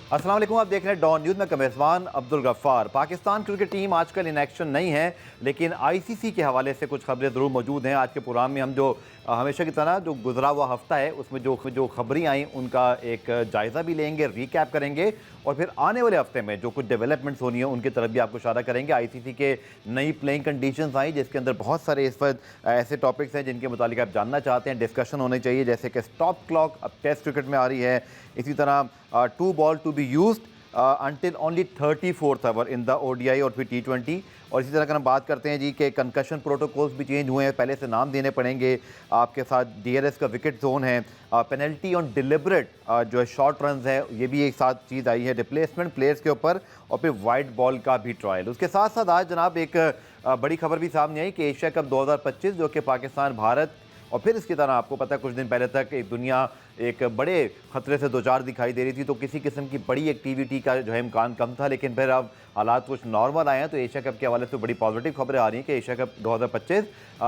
अस्सलाम वालेकुम, आप देख रहे हैं डॉन न्यूज़ में कमेज़बान अब्दुल गफ्फार। पाकिस्तान क्रिकेट टीम आजकल इन एक्शन नहीं है, लेकिन आईसीसी के हवाले से कुछ खबरें ज़रूर मौजूद हैं। आज के प्रोग्राम में हम जो हमेशा की तरह जो गुजरा हुआ हफ्ता है उसमें जो खबरें आई उनका एक जायज़ा भी लेंगे, रिकैप करेंगे और फिर आने वाले हफ्ते में जो कुछ डेवलपमेंट्स होनी है उनकी तरफ भी आपको इशारा करेंगे। आईसीसी के नई प्लेइंग कंडीशंस आई जिसके अंदर बहुत सारे इस वक्त ऐसे टॉपिक्स हैं जिनके मुतालिक आप जानना चाहते हैं, डिस्कशन होने चाहिए, जैसे कि स्टॉप क्लॉक अब टेस्ट क्रिकेट में आ रही है। इसी तरह 2 ball to be used until only 34th hour in the ODI और फिर T20। और इसी तरह अगर हम बात करते हैं जी कि कंकशन प्रोटोकॉल्स भी चेंज हुए हैं, पहले से नाम देने पड़ेंगे आपके साथ। डीआरएस का विकेट जोन है, पेनल्टी ऑन डिलिबरेट जो है शॉर्ट रन है, ये भी एक साथ चीज़ आई है, रिप्लेसमेंट प्लेयर्स के ऊपर, और फिर वाइट बॉल का भी ट्रायल। उसके साथ साथ आज जनाब एक बड़ी खबर भी सामने आई कि एशिया कप 2025 जो कि पाकिस्तान भारत और फिर इसकी तरह आपको पता है कुछ दिन पहले तक एक दुनिया एक बड़े खतरे से दो चार दिखाई दे रही थी, तो किसी किस्म की बड़ी एक्टिविटी का जो है इम्कान कम था, लेकिन फिर अब हालात कुछ नॉर्मल आए हैं। तो एशिया कप के हवाले से बड़ी पॉजिटिव खबरें आ रही हैं कि एशिया कप 2025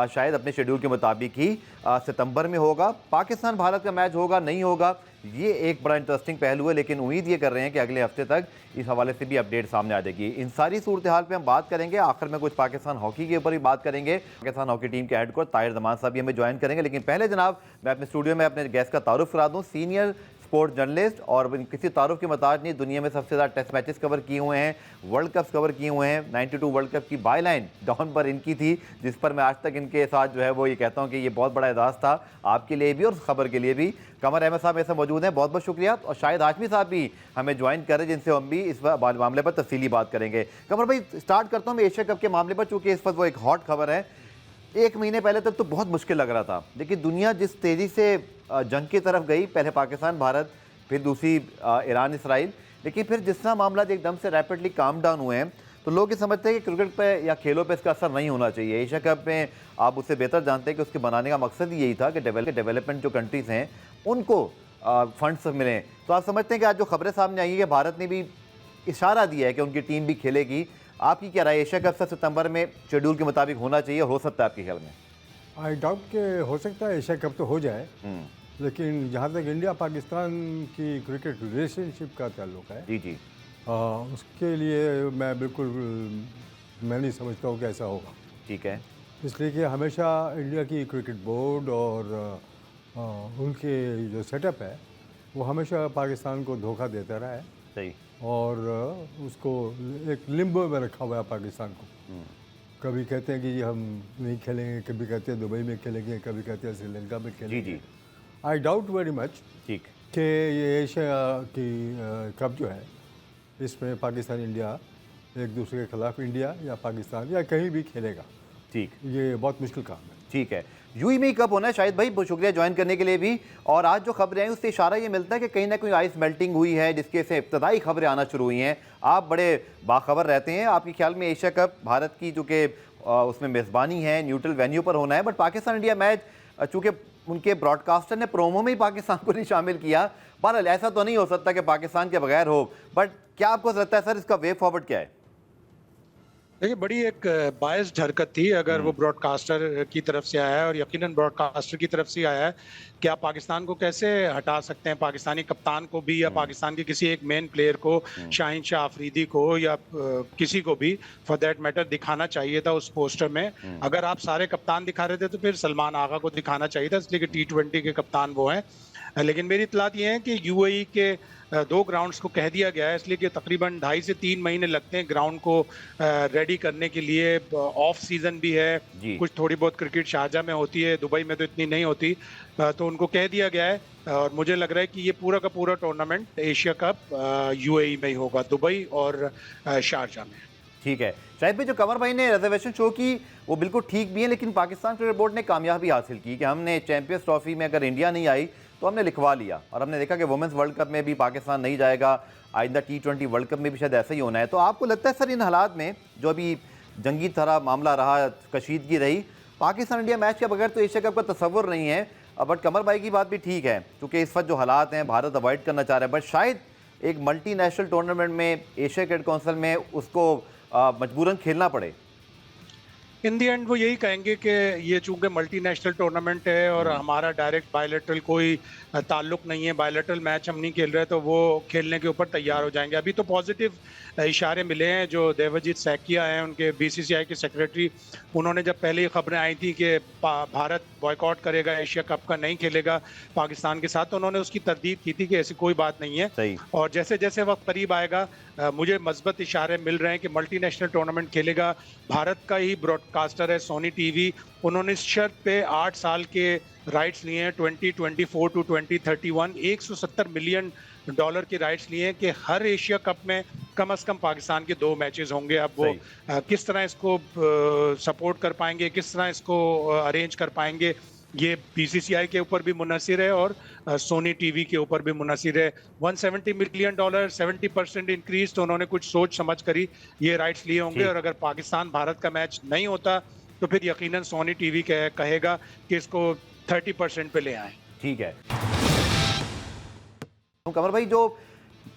शायद अपने शेड्यूल के मुताबिक ही सितंबर में होगा। पाकिस्तान भारत का मैच होगा नहीं होगा, ये एक बड़ा इंटरेस्टिंग पहलू है, लेकिन उम्मीद ये कर रहे हैं कि अगले हफ्ते तक इस हवाले से भी अपडेट सामने आ जाएगी। इन सारी सूरत हाल पे हम बात करेंगे, आखिर में कुछ पाकिस्तान हॉकी के ऊपर भी बात करेंगे। पाकिस्तान हॉकी टीम के हेड कोच ताहिर जमान साहब भी हमें ज्वाइन करेंगे, लेकिन पहले जनाब मैं अपने स्टूडियो में अपने गेस्ट का तारुफ करा दूँ। सीनियर स्पोर्ट्स जर्नलिस्ट और किसी तारुफ की मोहताज नहीं, दुनिया में सबसे ज़्यादा टेस्ट मैचेस कवर किए हुए हैं, वर्ल्ड कप्स कवर किए हुए हैं। 92 वर्ल्ड कप की बायलाइन डॉन पर इनकी थी, जिस पर मैं आज तक इनके साथ जो है वो ये कहता हूँ कि ये बहुत बड़ा एजाज़ था आपके लिए भी और खबर के लिए भी। कमर अहमद साहब मेरे साथ मौजूद हैं, बहुत बहुत शुक्रिया। और शाहिद हाशमी साहब भी हमें ज्वाइन करें, जिनसे हम भी इस मामले पर तफसीली बात करेंगे। कमर भाई, स्टार्ट करता हूँ मैं एशिया कप के मामले पर, चूँकि इस वक्त वो एक हॉट खबर है। एक महीने पहले तक तो बहुत मुश्किल लग रहा था, लेकिन दुनिया जिस तेज़ी से जंग की तरफ गई, पहले पाकिस्तान भारत, फिर दूसरी ईरान इसराइल, लेकिन फिर जिस तरह मामला एकदम से रैपिडली काम डाउन हुए हैं, तो लोग ये समझते हैं कि क्रिकेट पे या खेलों पे इसका असर नहीं होना चाहिए। एशिया कप में आप उससे बेहतर जानते हैं कि उसके बनाने का मकसद ही यही था कि डेवलपमेंट जो कंट्रीज़ हैं उनको फंड्स मिलें। तो आप समझते हैं कि आज जो खबरें सामने आई है कि भारत ने भी इशारा दिया है कि उनकी टीम भी खेलेगी, आपकी क्या राय? एशिया कप सितंबर में शेड्यूल के मुताबिक होना चाहिए, हो सकता है आपके ख्याल में? आई डाउट के हो सकता है एशिया कप तो हो जाए, लेकिन जहाँ तक इंडिया पाकिस्तान की क्रिकेट रिलेशनशिप का ताल्लुक है, जी जी, उसके लिए मैं नहीं समझता हूँ कि ऐसा होगा। ठीक है, इसलिए कि हमेशा इंडिया की क्रिकेट बोर्ड और उनके जो सेटअप है वो हमेशा पाकिस्तान को धोखा देता रहा है सही, और उसको एक लिम्बो में रखा हुआ है पाकिस्तान को। कभी कहते हैं कि हम नहीं खेलेंगे, कभी कहते हैं दुबई में खेलेंगे, कभी कहते हैं श्रीलंका में खेलेंगे। जी जी, आई डाउट वेरी मच ठीक, कि ये एशिया की कप जो है इसमें पाकिस्तान इंडिया एक दूसरे के खिलाफ इंडिया या पाकिस्तान या कहीं भी खेलेगा। ठीक, ये बहुत मुश्किल काम है। ठीक है। यूई में ही कब होना है शायद भाई, बहुत शुक्रिया ज्वाइन करने के लिए भी। और आज जो खबरें आई उससे इशारा ये मिलता है कि कहीं ना कहीं आइस मेल्टिंग हुई है, जिसके से इब्तदाई खबरें आना शुरू हुई हैं। आप बड़े बाखबर रहते हैं, आपके ख्याल में एशिया कप भारत की जो कि उसमें मेज़बानी है, न्यूट्रल वेन्यू पर होना है, बट पाकिस्तान इंडिया मैच चूँकि उनके ब्रॉडकास्टर ने प्रोमो में ही पाकिस्तान को नहीं शामिल किया। बहरहाल ऐसा तो नहीं हो सकता कि पाकिस्तान के बगैर हो, बट क्या आपको लगता है सर इसका वे फॉरवर्ड क्या है? देखिए, बड़ी एक बायस्ड हरकत थी अगर वो ब्रॉडकास्टर की तरफ से आया है, और यकीनन ब्रॉडकास्टर की तरफ से आया है कि आप पाकिस्तान को कैसे हटा सकते हैं, पाकिस्तानी कप्तान को भी या पाकिस्तान के किसी एक मेन प्लेयर को, शाहीन शाह अफरीदी को या किसी को भी फॉर दैट मैटर दिखाना चाहिए था उस पोस्टर में। अगर आप सारे कप्तान दिखा रहे थे तो फिर सलमान आगा को दिखाना चाहिए था, इसलिए कि T20 के कप्तान वो हैं। लेकिन मेरी इत्तलात ये है कि यूएई के 2 ग्राउंड्स को कह दिया गया है, इसलिए कि तकरीबन 2.5 से 3 महीने लगते हैं ग्राउंड को रेडी करने के लिए। ऑफ सीजन भी है, कुछ थोड़ी बहुत क्रिकेट शारजा में होती है, दुबई में तो इतनी नहीं होती, तो उनको कह दिया गया है। और मुझे लग रहा है कि ये पूरा का पूरा टूर्नामेंट एशिया कप यूएई में ही होगा, दुबई और शारजा में। ठीक है शायद भाई, जो कमर भाई ने रिजर्वेशन शो की वो बिल्कुल ठीक भी है, लेकिन पाकिस्तान क्रिकेट बोर्ड ने कामयाबी हासिल की कि हमने चैंपियंस ट्रॉफी में अगर इंडिया नहीं आई तो हमने लिखवा लिया, और हमने देखा कि वुमेंस वर्ल्ड कप में भी पाकिस्तान नहीं जाएगा, आइंदा T20 वर्ल्ड कप में भी शायद ऐसा ही होना है। तो आपको लगता है सर इन हालात में जो अभी जंगी तरह मामला रहा, कशीदगी रही, पाकिस्तान इंडिया मैच के बगैर तो एशिया कप का तस्वुर नहीं है? बट कमर भाई की बात भी ठीक है, क्योंकि इस वक्त जो हालात हैं भारत अवॉइड करना चाह रहा है, बट शायद एक मल्टी नेशनल टूर्नामेंट में एशिया क्रिकेट काउंसिल में उसको मजबूरन खेलना पड़े। इन दी एंड वो यही कहेंगे कि ये चूंकि मल्टीनेशनल टूर्नामेंट है और हमारा डायरेक्ट बायलैटरल कोई ताल्लुक नहीं है, बायलैटरल मैच हम नहीं खेल रहे, तो वो खेलने के ऊपर तैयार हो जाएंगे। अभी तो पॉजिटिव इशारे मिले हैं, जो देवजीत सैकिया हैं उनके बीसीसीआई के सेक्रेटरी, उन्होंने जब पहले खबरें आई थी कि भारत बॉयकॉट करेगा, एशिया कप का नहीं खेलेगा पाकिस्तान के साथ, तो उन्होंने उसकी तरदीद की थी कि ऐसी कोई बात नहीं है। सही। और जैसे जैसे वक्त करीब आएगा मुझे मजबूत इशारे मिल रहे हैं कि मल्टीनेशनल टूर्नामेंट खेलेगा। भारत का ही ब्रॉडकास्टर है सोनी टीवी, उन्होंने इस शर्त पे 8 साल के राइट्स लिए हैं 2024 टू 2031, $170 मिलियन के राइट्स लिए हैं कि हर एशिया कप में कम से कम पाकिस्तान के 2 मैचेस होंगे। अब वो किस तरह इसको सपोर्ट कर पाएंगे, किस तरह इसको अरेंज कर पाएंगे, ये बीसीसीआई के ऊपर भी मुनसिर है और सोनी टीवी के ऊपर भी मुनसिर है। $170 मिलियन 70% इंक्रीज, तो उन्होंने कुछ सोच समझ कर ही ये राइट्स लिए होंगे। और अगर पाकिस्तान भारत का मैच नहीं होता तो फिर यकीनन सोनी टीवी कहेगा कि इसको 30% पे ले आए। ठीक है। तो कमर भाई, जो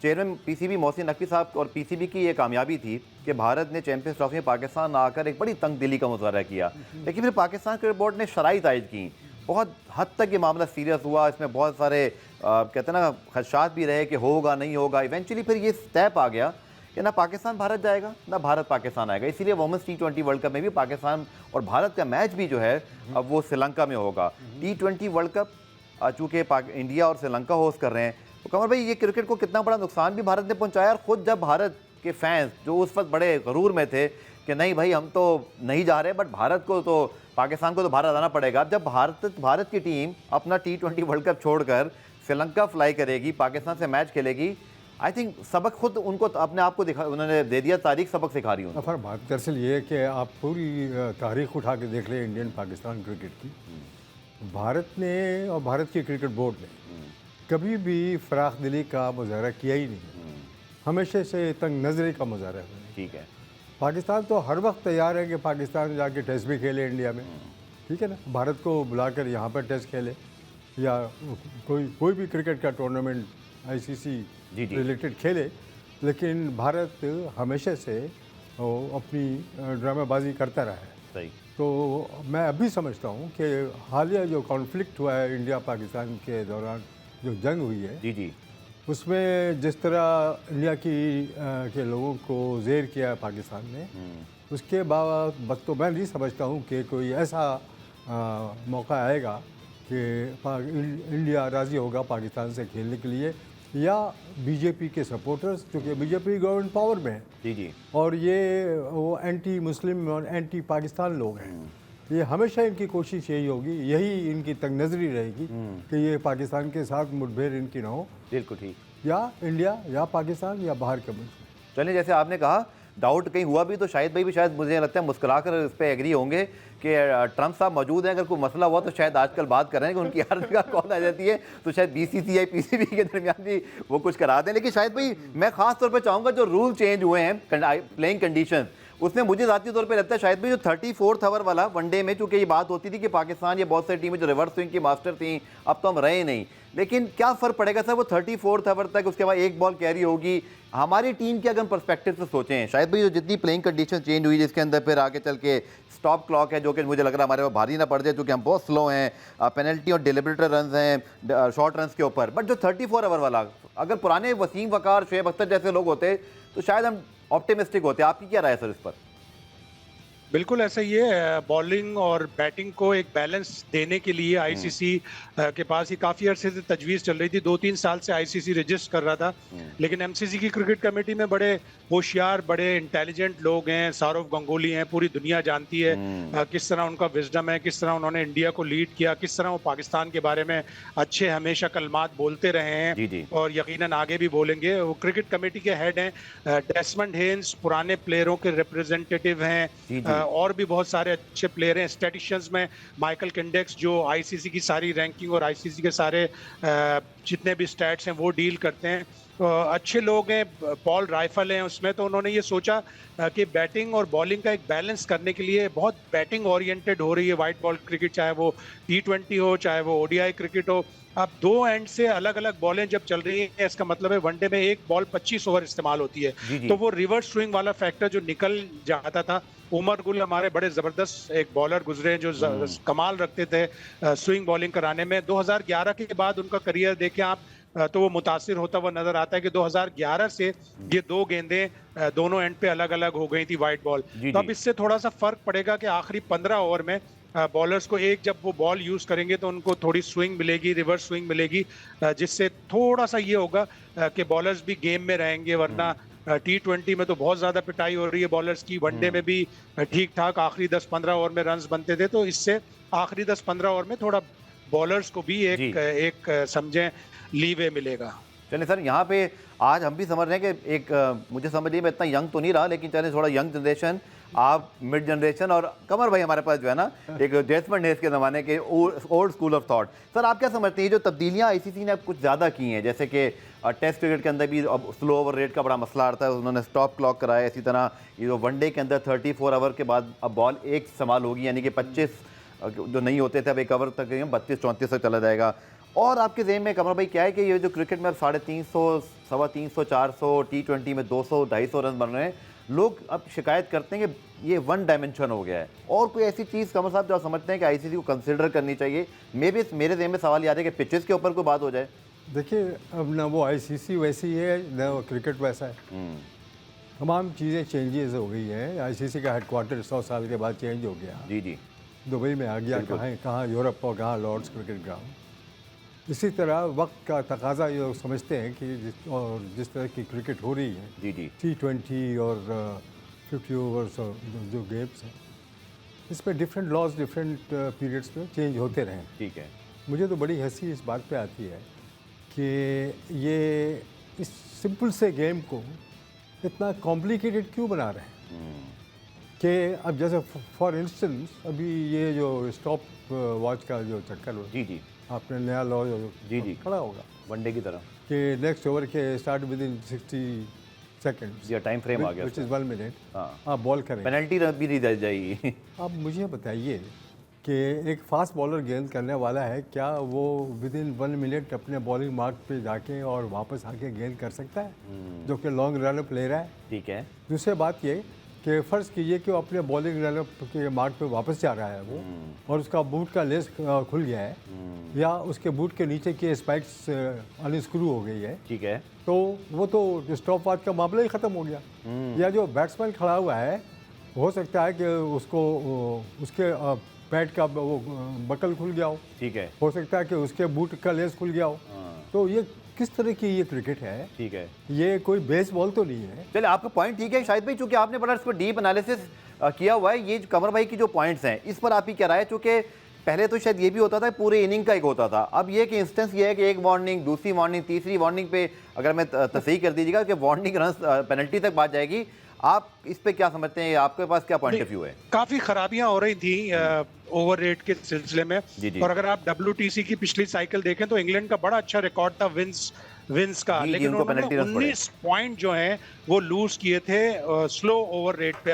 चेयरमैन पीसीबी मोहसिन नकवी साहब और पीसीबी की ये कामयाबी थी कि भारत ने चैंपियंस ट्रॉफी में पाकिस्तान आकर एक बड़ी तंग दिली का मुजाहरा किया, लेकिन फिर पाकिस्तान क्रिकेट बोर्ड ने शराइत आयद की। बहुत हद तक ये मामला सीरियस हुआ, इसमें बहुत सारे कहते हैं ना खदशात भी रहे कि होगा नहीं होगा। इवेंचुअली फिर ये स्टेप आ गया कि ना पाकिस्तान भारत जाएगा ना भारत पाकिस्तान आएगा। इसीलिए वुमेन्स T20 वर्ल्ड कप में भी पाकिस्तान और भारत का मैच भी जो है अब वो श्रीलंका में होगा। T20 वर्ल्ड कप चूँकि इंडिया और श्रीलंका होस्ट कर रहे हैं, तो कमर भाई ये क्रिकेट को कितना बड़ा नुकसान भी भारत ने पहुंचाया। और ख़ुद जब भारत के फैंस जो उस वक्त बड़े गरूर में थे कि नहीं भाई हम तो नहीं जा रहे, बट भारत को तो पाकिस्तान को तो भारत आना पड़ेगा। अब जब भारत की टीम अपना T20 वर्ल्ड कप छोड़कर श्रीलंका फ्लाई करेगी, पाकिस्तान से मैच खेलेगी, आई थिंक सबक खुद उनको अपने आप को दिखा, उन्होंने दे दिया, तारीख सबक सिखा रही है। बात दरअसल ये है कि आप पूरी तारीख उठा के देख लें इंडियन पाकिस्तान क्रिकेट की, भारत ने और भारत की क्रिकेट बोर्ड ने कभी भी फराख दिली का मुजाहरा किया ही नहीं, हमेशा से तंग नजरी का मुजाहरा है। ठीक है, पाकिस्तान तो हर वक्त तैयार है कि पाकिस्तान जाके टेस्ट भी खेले इंडिया में, ठीक है ना, भारत को बुलाकर यहाँ पर टेस्ट खेले या कोई भी क्रिकेट का टूर्नामेंट आईसीसी रिलेटेड खेले, लेकिन भारत हमेशा से अपनी ड्रामेबाजी करता रहा है। सही। तो मैं अभी समझता हूँ कि हालिया जो कॉन्फ्लिक्ट हुआ है इंडिया पाकिस्तान के दौरान, जो जंग हुई है, जी, उसमें जिस तरह इंडिया के लोगों को जेर किया है पाकिस्तान ने, उसके बाद तो मैं नहीं समझता हूँ कि कोई ऐसा मौका आएगा कि इंडिया राज़ी होगा पाकिस्तान से खेलने के लिए, या बीजेपी के सपोर्टर्स, क्योंकि बीजेपी गवर्नमेंट पावर में है जी, और ये वो एंटी मुस्लिम और एंटी पाकिस्तान लोग हैं। ये हमेशा इनकी कोशिश यही होगी, यही इनकी तंग नजरी रहेगी कि ये पाकिस्तान के साथ मुठभेड़ इनकी ना हो। बिल्कुल ठीक। या इंडिया या पाकिस्तान या बाहर के मुल्क। चलिए, जैसे आपने कहा डाउट कहीं हुआ भी तो शाहिद भाई भी शायद मुझे लगता है मुस्कुराकर इस पर एग्री होंगे कि ट्रंप साहब मौजूद हैं, अगर कोई मसला हुआ तो शायद आजकल बात कर रहे हैं कि उनकी हर जगह कॉल आ जाती है, तो शायद बीसीसीआई पीसीबी के दरमियान भी वो कुछ करा दें। लेकिन शायद भाई मैं खास तौर पर चाहूँगा जो रूल चेंज हुए हैं प्लेइंग कंडीशन, उसमें मुझे ज़ाती तौर पे लगता है शायद भी जो 34th ओवर वाला वनडे में, चूंकि ये बात होती थी कि पाकिस्तान या बहुत सारी टीमें जो रिवर्स स्विंग की मास्टर थी, अब तो हम रहे नहीं, लेकिन क्या फ़र्क पड़ेगा सर वो 34th ओवर तक, उसके बाद एक बॉल कैरी होगी। हमारी टीम के अगर हम पर्सपेक्टिव से सोचें, शायद भाई जो जितनी प्लेइंग कंडीशन चेंज हुई, जिसके अंदर फिर आगे चल के स्टॉप क्लॉक है, जो कि मुझे लग रहा है हमारे पास भारी ना पड़ जाए क्योंकि हम बहुत स्लो हैं, पेनल्टी और डिलिबरेटर रन हैं शॉर्ट रन के ऊपर, बट जो 34 ओवर वाला, अगर पुराने वसीम वकार, शोएब अख्तर जैसे लोग होते तो शायद हम ऑप्टिमिस्टिक होते। आपकी क्या राय है सर इस पर? बिल्कुल ऐसा ही है, बॉलिंग और बैटिंग को एक बैलेंस देने के लिए आईसीसी के पास ही काफ़ी अरसे से तजवीज़ चल रही थी, 2-3 साल से आईसीसी रजिस्ट कर रहा था, लेकिन एमसीसी की क्रिकेट कमेटी में बड़े होशियार, बड़े इंटेलिजेंट लोग हैं, सौरव गंगुली हैं, पूरी दुनिया जानती है किस तरह उनका विजडम है, किस तरह उन्होंने इंडिया को लीड किया, किस तरह वो पाकिस्तान के बारे में अच्छे हमेशा कलमात बोलते रहे हैं और यकीनन आगे भी बोलेंगे। वो क्रिकेट कमेटी के हेड हैं, डेसमंड हेन्स पुराने प्लेयरों के रिप्रेजेंटेटिव हैं, और भी बहुत सारे अच्छे प्लेयर हैं। स्टैटिशियंस में माइकल किंडेक्स जो आईसीसी की सारी रैंकिंग और आईसीसी के सारे जितने भी स्टैट्स हैं वो डील करते हैं। अच्छे लोग हैं, पॉल राइफल हैं उसमें, तो उन्होंने ये सोचा कि बैटिंग और बॉलिंग का एक बैलेंस करने के लिए बहुत बैटिंग ओरिएंटेड हो रही है वाइट बॉल क्रिकेट, चाहे वो T20 हो चाहे वो ODI क्रिकेट हो। अब दो एंड से अलग अलग बॉलें जब चल रही हैं, इसका मतलब है वनडे में एक बॉल 25 ओवर इस्तेमाल होती है, तो वो रिवर्स स्विंग वाला फैक्टर जो निकल जाता था। उमर गुल हमारे बड़े जबरदस्त एक बॉलर गुजरे जो कमाल रखते थे स्विंग बॉलिंग कराने में। 2011 के बाद उनका करियर देखें आप तो वो मुतासिर होता हुआ नजर आता है कि 2011 से ये दो गेंदें दोनों एंड पे अलग अलग हो गई थी वाइट बॉल। तो अब इससे थोड़ा सा फर्क पड़ेगा कि आखिरी 15 ओवर में बॉलर्स को एक जब वो बॉल यूज करेंगे तो उनको थोड़ी स्विंग मिलेगी, रिवर्स स्विंग मिलेगी, जिससे थोड़ा सा ये होगा कि बॉलर्स भी गेम में रहेंगे। वरना T20 में तो बहुत ज्यादा पिटाई हो रही है बॉलर्स की, वनडे में भी ठीक ठाक आखिरी 10-15 ओवर में रन्स बनते थे, तो इससे आखिरी 10-15 ओवर में थोड़ा बॉलर्स को भी एक समझें लीवे मिलेगा। चलिए सर, यहाँ पे आज हम भी समझ रहे हैं कि एक मुझे समझ नहीं, मैं इतना यंग तो नहीं रहा, लेकिन चलिए थोड़ा यंग जनरेशन, आप मिड जनरेशन, और कमर भाई हमारे पास जो है ना एक डेसमंड हेस के ज़माने के old school of thought. Sir आप क्या समझते हैं जो तब्दीलियाँ ICC ने अब कुछ ज़्यादा की हैं, जैसे कि टेस्ट क्रिकेट के अंदर भी अब स्लो ओवर रेट का बड़ा मसला आता है, उन्होंने स्टॉप क्लॉक कराया, इसी तरह ये जो वनडे के अंदर 34 ओवर के बाद अब बॉल एक इस्तेमाल होगी, यानी कि 25 जो नहीं होते थे अब एक ओवर तक 32-34 तक चला जाएगा। और आपके ज़हन में कमर भाई क्या है कि ये जो क्रिकेट में अब 350, 325, 400, T20 में 200-250 रन बन रहे हैं, लोग अब शिकायत करते हैं कि ये वन डायमेंशन हो गया है। और कोई ऐसी चीज़ कमर साहब जो आप समझते हैं कि ICC को कंसिडर करनी चाहिए? मेरे ज़हन में सवाल याद है कि पिचेस के ऊपर कोई बात हो जाए। देखिए, अब ना वो ICC वैसी है ना वो क्रिकेट वैसा है। तमाम चीज़ें चेंजेस हो गई हैं। ICC का हेडक्वार्टर 100 साल के बाद चेंज हो गया, जी दुबई में आ गया, कहाँ यूरोप और कहाँ लॉर्ड्स क्रिकेट ग्राउंड। इसी तरह वक्त का तकाजा ये लोग समझते हैं कि जिस तरह की क्रिकेट हो रही है T20 और 50 ओवर्स और जो गेम्स हैं, इसमें डिफरेंट लॉज डिफरेंट पीरियड्स में चेंज होते रहें। ठीक है। मुझे तो बड़ी हंसी इस बात पे आती है कि ये इस सिंपल से गेम को इतना कॉम्प्लिकेटेड क्यों बना रहे हैं। कि अब जैसे फॉर इंस्टेंस अभी ये जो स्टॉप वॉच का जो चक्कर हो, जी आपने नया लॉ जो पढ़ा होगा वनडे की तरह कि नेक्स्ट ओवर के स्टार्ट विद इन 60 सेकेंड्स या टाइम फ्रेम आ गया, विच इज़ 1 मिनट। हाँ, आप बॉल करें, पेनल्टी भी दी जाएगी। अब मुझे बताइए कि एक फास्ट बॉलर गेंद करने वाला है, क्या वो विद इन 1 मिनट अपने बॉलिंग मार्क पे जाके और वापस आके गेंद कर सकता है, जो कि लॉन्ग रन अप ले रहा है? ठीक है। दूसरी बात ये कि फ़र्ज़ कीजिए कि वो अपने बॉलिंग रन अप के मार्क पे वापस जा रहा है वो, और उसका बूट का लेस खुल गया है, या उसके बूट के नीचे की स्पाइक्स अनस्क्रू हो गई है, ठीक है, तो वो तो स्टॉप वॉच का मामला ही ख़त्म हो गया। या जो बैट्समैन खड़ा हुआ है, हो सकता है कि उसको उसके पैड का वो बकल खुल गया हो सकता है कि उसके बूट का लेस खुल गया हो। तो ये किस तरह की ये क्रिकेट है? ठीक है, ये कोई बेसबॉल तो नहीं है। चलिए आपका पॉइंट ठीक है शाहिद भाई, चूंकि आपने बड़ा इस पर डीप एनालिसिस किया हुआ है। ये कमर भाई की जो पॉइंट्स हैं इस पर आपकी क्या राय है? चूंकि पहले तो शायद ये भी होता था पूरे इनिंग का एक होता था, अब ये कि इंस्टेंस ये है कि एक वार्निंग, दूसरी वार्निंग, तीसरी वार्निंग पे अगर मैं तस्हीह कर दीजिएगा कि वार्निंग रन पेनल्टी तक बात जाएगी। आप इस पे क्या समझते हैं? आपके पास क्या पॉइंट ऑफ व्यू है? काफी खराबियां हो रही थी ओवर रेट के सिलसिले में। और अगर आप WTC की पिछली साइकिल देखें तो इंग्लैंड का बड़ा अच्छा रिकॉर्ड था विंस का, लेकिन उन्होंने 19 पॉइंट जो हैं वो लूज किए थे स्लो ओवर रेट पे।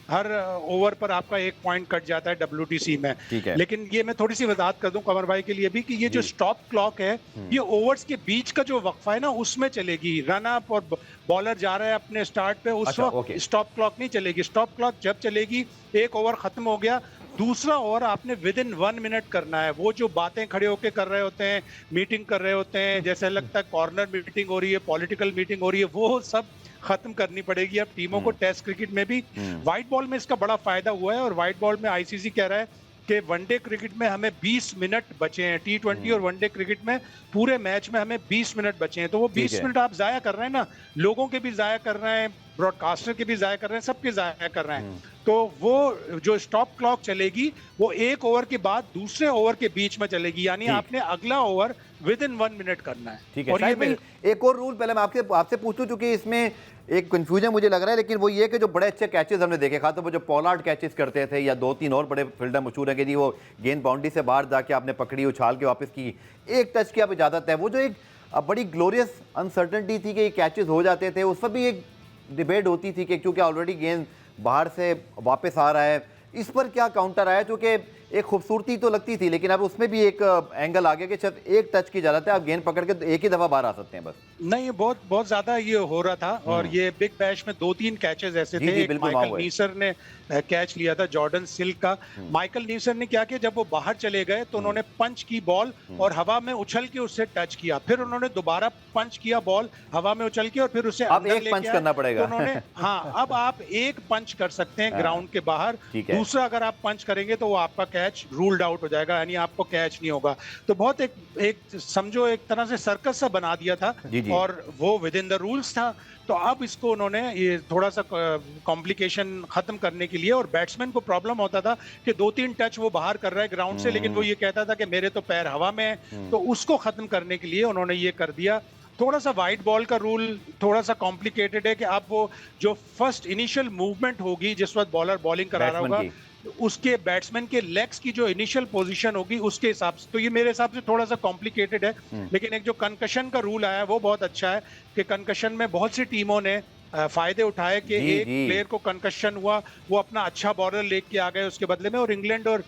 हर ओवर पर आपका 1 पॉइंट कट जाता है WTC में। लेकिन ये मैं थोड़ी सी वजाहत कर दूं कमर भाई के लिए भी कि ये जो स्टॉप क्लॉक है ये ओवर्स के बीच का जो वक्फा है ना उसमें चलेगी। रन अप और बॉलर जा रहा है अपने स्टार्ट पे, उस वक्त स्टॉप क्लॉक नहीं चलेगी। स्टॉप क्लॉक जब चलेगी 1 ओवर खत्म हो गया, दूसरा ओवर आपने विद इन 1 मिनट करना है। वो जो बातें खड़े होके कर रहे होते हैं, मीटिंग कर रहे होते हैं, जैसे लगता है कॉर्नर मीटिंग हो रही है, पॉलिटिकल मीटिंग हो रही है, वो सब खत्म करनी पड़ेगी अब टीमों को। टेस्ट क्रिकेट में भी व्हाइट बॉल में इसका बड़ा फायदा हुआ है, और व्हाइट बॉल में ICC कह रहा है कि वनडे क्रिकेट में हमें 20 मिनट बचे हैं। T20 और वनडे क्रिकेट में पूरे मैच में हमें 20 मिनट बचे हैं, तो वो 20 मिनट आप जाया कर रहे हैं ना, लोगों के भी जाया कर रहे हैं, ब्रॉडकास्टर के भी जाया कर रहे हैं, सबके जाया कर रहे हैं। तो वो जो स्टॉप क्लॉक चलेगी वो 1 ओवर के बाद दूसरे ओवर के बीच में चलेगी, यानी आपने अगला ओवर विद इन 1 मिनट करना है। ठीक है। और ये एक और रूल पहले मैं आपसे पूछूं, चूंकि इसमें एक कंफ्यूजन मुझे लग रहा है, लेकिन वो ये कि जो बड़े अच्छे कैचेस हमने देखे, खास तौर पर जो पॉलार्ड कैचेस करते थे, या 2-3 और बड़े फील्डर मशहूर है कि जी वो गेंद बाउंड्री से बाहर जाके आपने पकड़ी, उछाल के वापस की, एक टच की आप इजाजत है, वो जो एक अब बड़ी ग्लोरियस अनसर्टनिटी थी कि ये कैचेस हो जाते थे, उस पर भी एक डिबेट होती थी कि क्योंकि ऑलरेडी गेंद बाहर से वापस आ रहा है। इस पर क्या काउंटर आया, क्योंकि एक खूबसूरती तो लगती थी लेकिन अब उसमें भी एक एंगल आ गया कि सिर्फ एक टच की इजाजत है, आप गेंद पकड़ के एक ही दफा बाहर आ सकते हैं बस। नहीं, बहुत बहुत ज्यादा ये हो रहा था और ये बिग बैश में 2-3 कैचेस ऐसे जी, थे। जी, एक बिल्कुल माइकल वहाँ हुए। नीसर ने कैच लिया था जॉर्डन सिल्क का। माइकल नीसर ने क्या किया, जब वो बाहर चले गए तो उन्होंने पंच की बॉल और हवा में उछल के उससे टच किया, फिर उन्होंने दोबारा पंच किया बॉल हवा में उछल के और फिर उसे अब अंदर एक लेके पंच आए। करना पड़ेगा। तो उन्होंने हाँ, अब आप एक पंच कर सकते हैं ग्राउंड के बाहर। ठीक है। दूसरा अगर आप पंच करेंगे तो वो आपका कैच रूल्ड आउट हो जाएगा, यानी आपको कैच नहीं होगा। तो बहुत एक समझो एक तरह से सर्कस सा बना दिया था जी, जी। और वो विद इन द रूल्स था। तो अब इसको उन्होंने ये थोड़ा सा कॉम्प्लिकेशन खत्म करने के लिए, और बैट्समैन को प्रॉब्लम होता था कि 2-3 टच वो बाहर कर रहा है ग्राउंड से, लेकिन वो ये कहता था कि मेरे तो पैर हवा में है। तो उसको खत्म करने के लिए उन्होंने ये कर दिया। थोड़ा सा वाइड बॉल का रूल थोड़ा सा कॉम्प्लिकेटेड है कि आप वो जो फर्स्ट इनिशियल मूवमेंट होगी जिस वक्त बॉलर बॉलिंग करा रहा बैट्समैन होगा, उसके बैट्समैन के लेग्स की जो इनिशियल पोजीशन होगी उसके हिसाब से, तो ये मेरे हिसाब से थोड़ा सा कॉम्प्लिकेटेड है। लेकिन एक जो कंकशन का रूल आया है वो बहुत अच्छा है कि कंकशन में बहुत सी टीमों ने फायदे उठाए कि जी, एक जी। प्लेयर को कंकशन हुआ, वो अपना अच्छा बॉलर लेके आ गए उसके बदले में। और इंग्लैंड और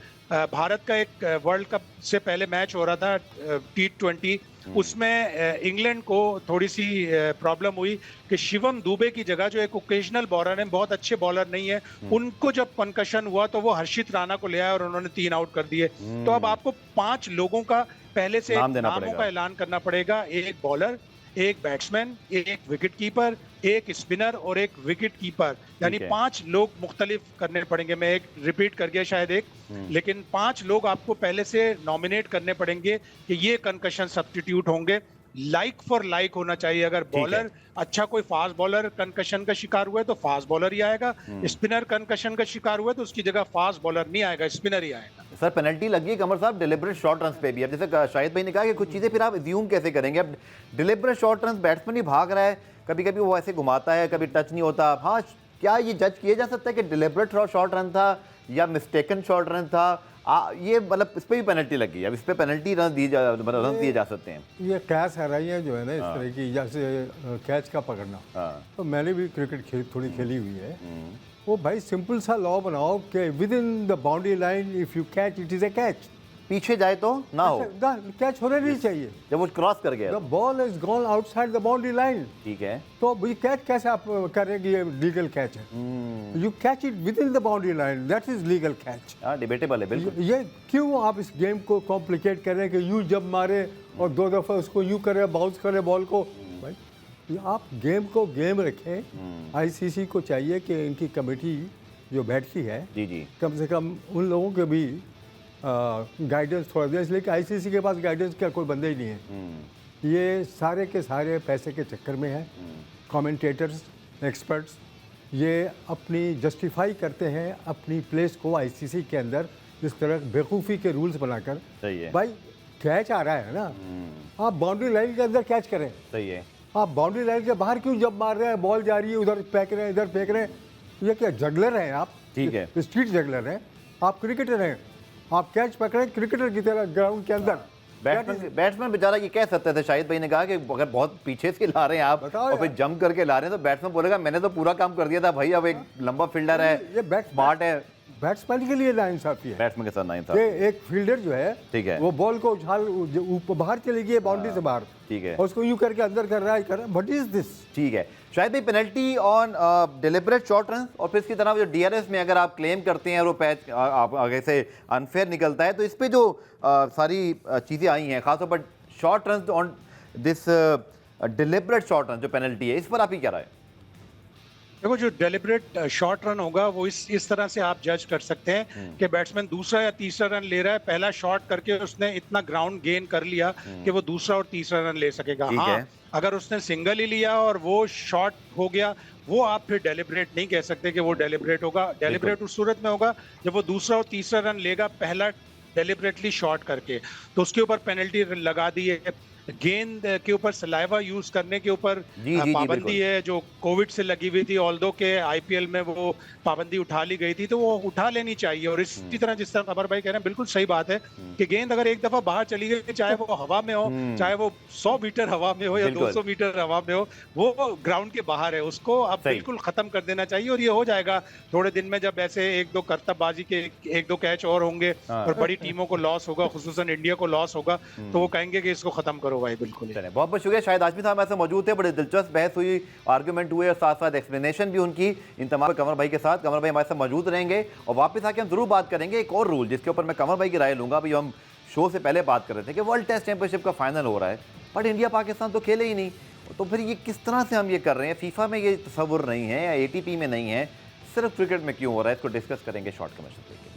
भारत का एक वर्ल्ड कप से पहले मैच हो रहा था T20, उसमें इंग्लैंड को थोड़ी सी प्रॉब्लम हुई कि शिवम दुबे की जगह जो एक ओकेजनल बॉलर है, बहुत अच्छे बॉलर नहीं है, उनको जब कंकशन हुआ तो वो हर्षित राणा को ले आए और उन्होंने 3 आउट कर दिए। तो अब आपको 5 लोगों का पहले से नाम देना नामों पड़ेगा। का ऐलान करना पड़ेगा, एक बॉलर, एक बैट्समैन, एक विकेट कीपर, एक स्पिनर और एक विकेट कीपर, यानी है। 5 लोग मुख्तलिफ करने पड़ेंगे। मैं एक रिपीट कर गया शायद एक, लेकिन 5 लोग आपको पहले से नॉमिनेट करने पड़ेंगे कि ये कंकशन सब्स्टिट्यूट होंगे। लाइक फॉर लाइक होना चाहिए। अगर बॉलर अच्छा कोई फास्ट बॉलर कंकशन का शिकार हुआ है तो फास्ट बॉलर ही आएगा, स्पिनर कंकशन का शिकार हुआ है तो उसकी जगह फास्ट बॉलर नहीं आएगा, स्पिनर ही आएगा। सर पेनल्टी लगी है कमर साहब डिलिबरेट शॉर्ट रन पे भी। अब जैसे शाहिद भाई ने कहा कि कुछ चीज़ें फिर आप अज्यूम कैसे करेंगे। अब डिलिबरेट शॉर्ट रन, बैट्समैन ही भाग रहा है, कभी कभी वो ऐसे घुमाता है, कभी टच नहीं होता। हाँ, क्या ये जज किया जा सकता है कि डिलिबरेट शॉर्ट रन था या मिस्टेकन शॉर्ट रन था? ये मतलब इस पर भी पेनल्टी लगी है। अब इस पर पेनल्टी रन दिए जा सकते हैं। ये कैच हराइयाँ जो है ना इस तरह की, जैसे कैच का पकड़ना, तो मैंने भी क्रिकेट थोड़ी खेली हुई है। वो भाई सिंपल सा लॉ बनाओ कि with in the boundary line if you catch it is a catch. पीछे जाए तो ना हो, कैच होना नहीं चाहिए। जब वो क्रॉस कर गया the ball is gone outside the boundary line, ठीक है, तो ये कैच कैसे आप कह रहे हैं कि ये लीगल कैच है? You catch it with in the boundary line, that is legal catch. हाँ डिबेटेबल है बिल्कुल। ये क्यों आप इस गेम को कॉम्प्लिकेट कर रहे हैं कि यूं जब मारे और 2 दफा उसको यूं करे, बाउंस करे बॉल को? भाई ये आप गेम को गेम रखें। आईसीसी को चाहिए कि इनकी कमेटी जो बैठती है, जी जी, कम से कम उन लोगों के भी गाइडेंस थोड़ा दें, इसलिए कि आईसीसी के पास गाइडेंस का कोई बंदा ही नहीं है। ये सारे के सारे पैसे के चक्कर में हैं। कमेंटेटर्स, एक्सपर्ट्स ये अपनी जस्टिफाई करते हैं अपनी प्लेस को आईसीसी के अंदर इस तरह बेवकूफ़ी के रूल्स बनाकर। सही है। भाई कैच आ रहा है ना, आप बाउंड्री लाइन के अंदर कैच करें। सही है। आप बाउंड्री लाइन के बाहर क्यों जब मार रहे हैं, बॉल जा रही है, उधर फेंक रहे हैं, इधर फेंक रहे हैं? ये क्या जगलर हैं आप? ठीक है। स्ट्रीट जगलर हैं आप, क्रिकेटर हैं आप, कैच पकड़े क्रिकेटर की तरह ग्राउंड के अंदर। बैट्समैन बेचारा ये कह सकते थे, शाहिद भाई ने कहा कि अगर बहुत पीछे से ला रहे हैं आप बताओ और फिर जंप करके ला रहे हैं तो बैट्समैन बोलेगा मैंने तो पूरा काम कर दिया था भाई, अब एक लंबा फील्डर है, ये स्मार्ट है। बैट्समैन के लिए नाइंसाफी है। बैट्समैन के साथ नहीं था। ये एक फील्डर जो है, ठीक है, वो बॉल को उछाल ऊपर बाहर चली गई बाउंड्री से बाहर, ठीक है, और उसको यूं करके अंदर कर रहा है, व्हाट इज दिस? ठीक है। शायद भाई penalty on deliberate short run, और फिर इसकी तरफ जो डीआरएस में अगर आप क्लेम करते हैं और वो पैच आप आगे से अनफेयर निकलता है, तो इस पे जो सारी चीज़ें आई हैं, खासतौर पर short run on this deliberate short run जो पेनल्टी है, इस पर आपकी क्या राय है? देखो, जो डेलिब्रेट शॉर्ट रन होगा वो इस तरह से आप जज कर सकते हैं कि बैट्समैन दूसरा या तीसरा रन ले रहा है, पहला शॉट करके उसने इतना ग्राउंड गेन कर लिया कि वो दूसरा और तीसरा रन ले सकेगा। हाँ, अगर उसने सिंगल ही लिया और वो शॉट हो गया, वो आप फिर डेलिब्रेट नहीं कह सकते कि वो डेलिब्रेट होगा। डेलिब्रेट उस सूरत में होगा जब वो दूसरा और तीसरा रन लेगा पहला डेलिब्रेटली शॉट करके, तो उसके ऊपर पेनल्टी लगा दी है। गेंद के ऊपर सलाइवा यूज करने के ऊपर जी, पाबंदी बिल्कुल। है जो कोविड से लगी हुई थी, ऑल्दो के आईपीएल में वो पाबंदी उठा ली गई थी, तो वो उठा लेनी चाहिए। और इसी तरह जिस तरह कमर भाई कह रहे हैं, बिल्कुल सही बात है कि गेंद अगर एक दफा बाहर चली गई, चाहे वो हवा में हो, चाहे वो 100 मीटर हवा में हो या बिल्कुल। 200 मीटर हवा में हो, वो ग्राउंड के बाहर है, उसको अब सही। बिल्कुल खत्म कर देना चाहिए। और ये हो जाएगा थोड़े दिन में, जब ऐसे एक दो करतबबाजी के एक दो कैच और होंगे हाँ। और बड़ी टीमों को लॉस होगा, खुसूसन इंडिया को लॉस होगा, तो वो कहेंगे कि इसको खत्म करो भाई। बिल्कुल चलें, बहुत बहुत शुक्रिया। शाहिद हाशमी साहब ऐसे मौजूद थे, बड़े दिलचस्प बहस हुई, आर्गूमेंट हुए और साथ साथ एक्सप्लेनेशन भी उनकी इन तमाम कमर भाई के साथ। कमर भाई हमारे साथ मौजूद रहेंगे और वापस आके हम जरूर बात करेंगे एक और रूल जिसके ऊपर मैं कमर भाई की राय लूंगा। अभी हम शो से पहले बात कर रहे थे कि वर्ल्ड टेस्ट चैंपियनशिप का फाइनल हो रहा है, बट इंडिया पाकिस्तान तो खेले ही नहीं, तो फिर ये किस तरह से हम ये कर रहे हैं? फीफा में ये तस्वुर नहीं है या एटीपी में नहीं है, सिर्फ क्रिकेट में क्यों हो रहा है? इसको डिस्कस करेंगे शॉर्ट कमर्शियल ब्रेक के बाद।